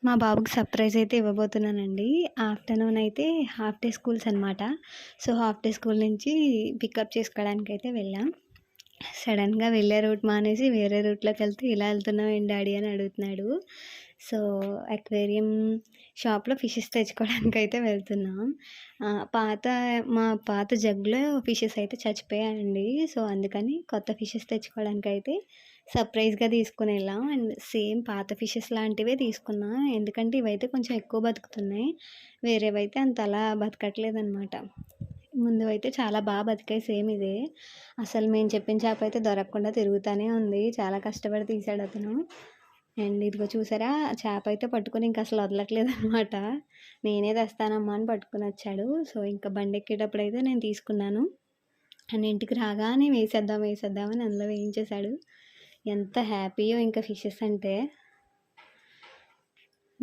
మా బాబుకి సర్ప్రైజ్ అయితే ఇవ్వబోతున్నానండి. ఆఫ్టర్‌నూన్ అయితే హాఫ్ డే స్కూల్స్ అనమాట. సో, హాఫ్ డే స్కూల్ నుంచి పికప్ చేసుకోవడానికైతే వెళ్ళాం. సడెన్‌గా వెళ్ళే రూట్ మానేసి వేరే రూట్‌లోకెళ్తే ఇలా వెళ్తున్నావేంటి డాడీ అని అడుగుతున్నాడు. సో, అక్వేరియం షాప్‌లో ఫిషెస్ తెచ్చుకోవడానికైతే వెళ్తున్నాం. పాత మా పాత జగ్‌లో ఫిషెస్ అయితే చచ్చిపోయాయండి. సో, అందుకని కొత్త ఫిషెస్ తెచ్చుకోవడానికైతే సర్ప్రైజ్‌గా తీసుకొనెళ్ళాం. అండ్ సేమ్ పాత ఫిషెస్ లాంటివే తీసుకున్నా. ఎందుకంటే ఇవైతే కొంచెం ఎక్కువ బతుకుతున్నాయి. వేరేవైతే అంతలా బతకట్లేదనమాట. ముందువైతే చాలా బతికాయి సేమ్ ఇదే. అసలు మేము చెప్పిన చేపయితే దొరకకుండా తిరుగుతానే ఉంది. చాలా కష్టపడి తీసాడతను. అండ్ ఇదిగో చూసారా చేపయితే పట్టుకొని ఇంక అసలు వదలట్లేదనమాట. నేనే తెస్తానమ్మా అని పట్టుకొనొచ్చాడు. సో, ఇంక బండెక్కేటప్పుడైతే నేను తీసుకున్నాను. అండ్ ఇంటికి రాగానే వేసేద్దాం అని అందులో వేయించేశాడు. ఎంత హ్యాపీయో ఇంకా ఫిషెస్ అంటే.